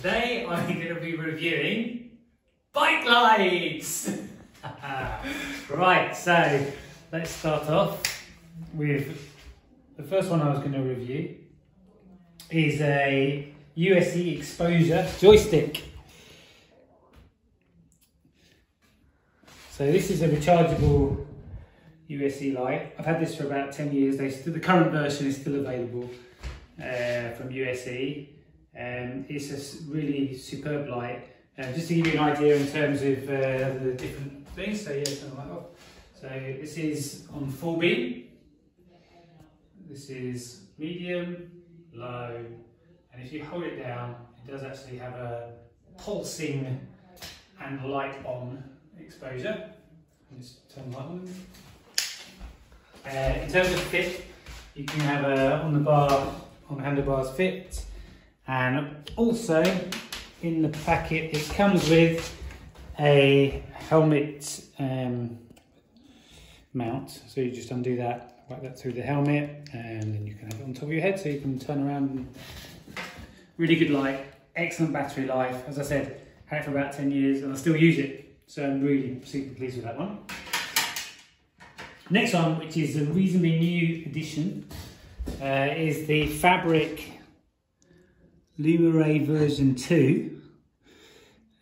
Today I'm going to be reviewing bike lights. Right, so let's start off with the first one I was going to review is a USE exposure joystick. So this is a rechargeable USE light. I've had this for about 10 years. The current version is still available from USE. It's a really superb light. Just to give you an idea in terms of the different things. So yeah, turn the light off. So this is on full beam. This is medium, low, and if you hold it down, it does actually have a pulsing and light on exposure. Just turn the light on. In terms of fit, you can have on the handlebars fit, and also in the packet it comes with a helmet mount. So you just undo that, wipe that through the helmet, and then you can have it on top of your head so you can turn around. And really good light, excellent battery life. As I said, had it for about 10 years and I still use it, so I'm really super pleased with that one. Next one, which is a reasonably new addition, is the fabric Lumaray version 2.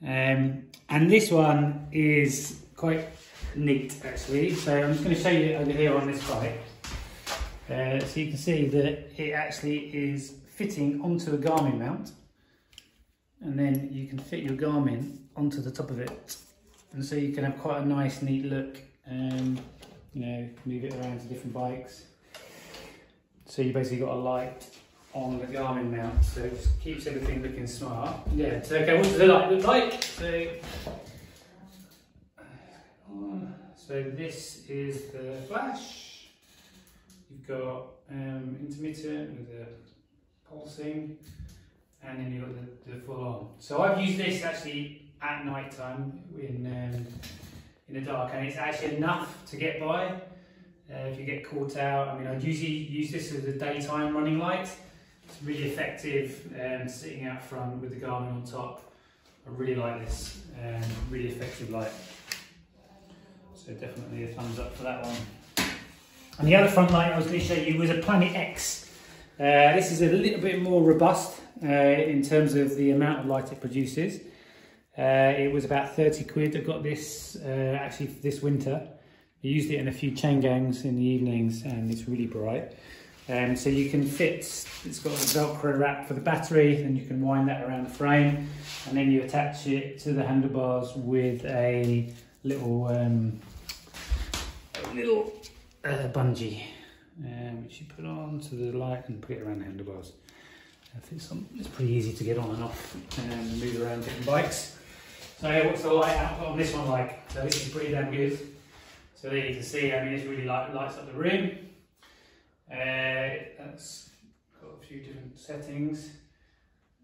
And this one is quite neat actually. So I'm just going to show you over here on this bike. So you can see that it actually is fitting onto a Garmin mount, and then you can fit your Garmin onto the top of it, and so you can have quite a nice neat look. You know, move it around to different bikes. So you basically got a light on the Garmin mount, so it just keeps everything looking smart. Yeah, so okay, what does the light look like? So this is the flash. You've got intermittent with the pulsing, and then you've got the full on. So I've used this actually at night time in the dark, and it's actually enough to get by if you get caught out. I mean, I'd usually use this as a daytime running light. It's really effective sitting out front with the Garmin on top. I really like this, really effective light. So definitely a thumbs up for that one. And the other front light I was going to show you was a Planet X. This is a little bit more robust in terms of the amount of light it produces. It was about 30 quid. I got this actually this winter. I used it in a few chain gangs in the evenings, and it's really bright. So you can fit, it's got a Velcro wrap for the battery, and you can wind that around the frame, and then you attach it to the handlebars with a little bungee, which you put on to the light and put it around the handlebars. It's pretty easy to get on and off and move around different bikes. So what's the light output on this one like? So this is pretty damn good. So there you can see, I mean, it's really lights up the room. That's got a few different settings,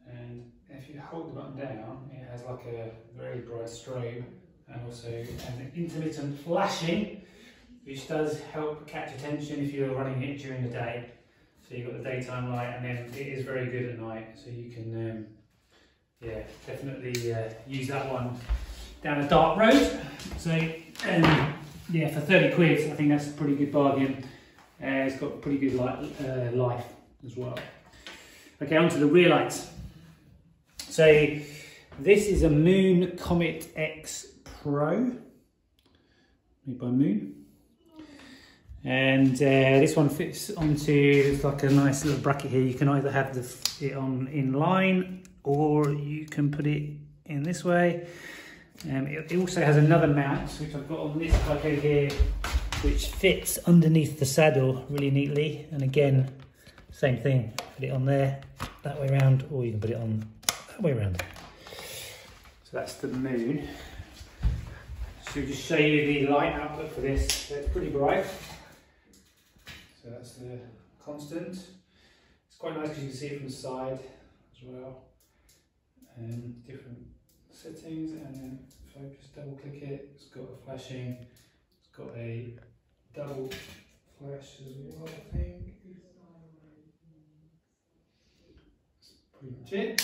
and if you hold the button down, it has like a very bright strobe, and also an intermittent flashing, which does help catch attention if you're running it during the day. So you've got the daytime light, and then it is very good at night, so you can yeah, definitely use that one down a dark road. So yeah, for 30 quid, I think that's a pretty good bargain. It's got pretty good life as well. Okay, on to the rear lights. So this is a Moon Comete X Pro, made by Moon. And this one fits onto, it's like a nice little bracket here. You can either have it on in line, or you can put it in this way. It also has another mount, which I've got on this bike over here, which fits underneath the saddle really neatly. And again, same thing, put it on there, that way around, or you can put it on that way around. So that's the Moon. So just show you the light output for this. So it's pretty bright. So that's the constant. It's quite nice because you can see it from the side as well. Different settings, and then if I just double click it, it's got a flashing, it's got a double flash as well, I think. That's pretty much it.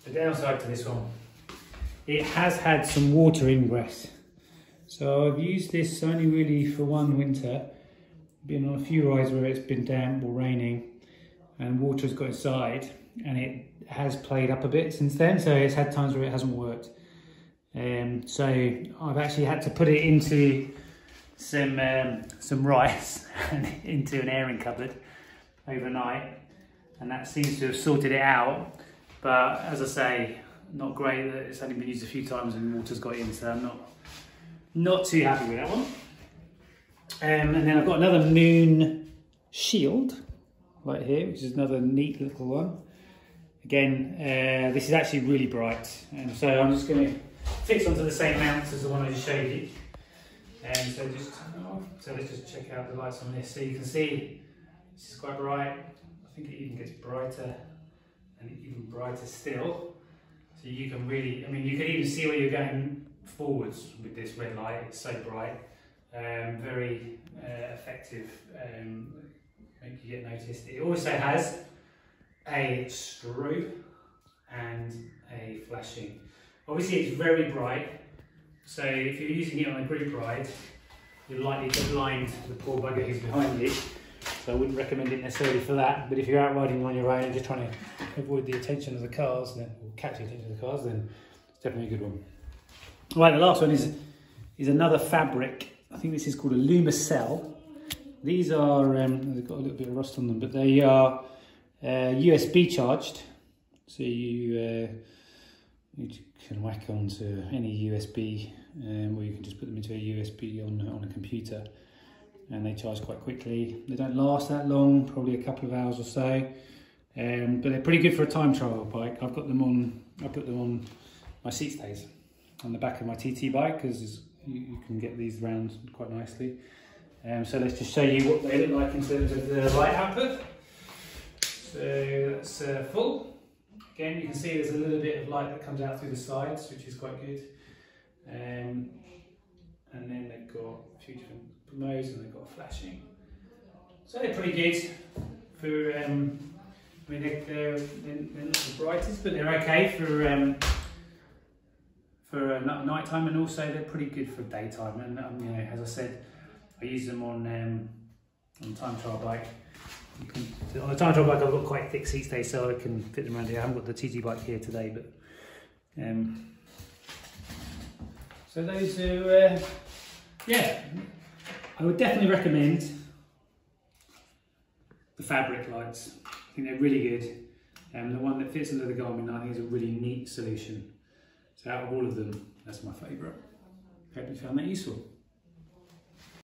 The downside to this one, it has had some water ingress. So I've used this only really for one winter. Been on a few rides where it's been damp or raining and water's got inside, and it has played up a bit since then. So it's had times where it hasn't worked. So I've actually had to put it into some rice and into an airing cupboard overnight, and that seems to have sorted it out. But as I say, not great that it's only been used a few times and water's got in, so I'm not too happy with that one. And then I've got another moon shield right here, which is another neat little one. Again, this is actually really bright, and so I'm just going to fix onto the same mounts as the one I just showed you. And so just turn it off. So let's just check out the lights on this. So you can see this is quite bright. I think it even gets brighter and even brighter still. So you can really, I mean, you can even see where you're going forwards with this red light. It's so bright. Very effective, make you get noticed. It also has a strobe and a flashing. Obviously it's very bright, so if you're using it on a group ride, you're likely to blind the poor bugger who's behind you. So I wouldn't recommend it necessarily for that, but if you're out riding on your own and just trying to avoid the attention of the cars, then, or catch the attention of the cars, then it's definitely a good one. Right, the last one is another fabric. I think this is called a Lumacell. These are, they've got a little bit of rust on them, but they are USB charged. So you can whack onto any USB, or you can just put them into a USB on a computer, and they charge quite quickly. They don't last that long, probably a couple of hours or so, but they're pretty good for a time trial bike. I've got them on, I put them on my seat stays on the back of my TT bike, because you can get these round quite nicely. So let's just show you what they look like in terms of the light output. So that's full. Again, you can see there's a little bit of light that comes out through the sides, which is quite good. And then they've got a few different modes, and they've got flashing. So they're pretty good for, I mean, they're not the brightest, but they're okay for night time, and also they're pretty good for daytime. And you know, as I said, I use them on time trial bike. On the time trial bike, I've got quite thick seat stays, so I can fit them around here. I haven't got the TT bike here today, but so those are yeah. I would definitely recommend the fabric lights. I think they're really good. The one that fits under the Garmin, I think, is a really neat solution. So out of all of them, that's my favourite. Hope you found that useful.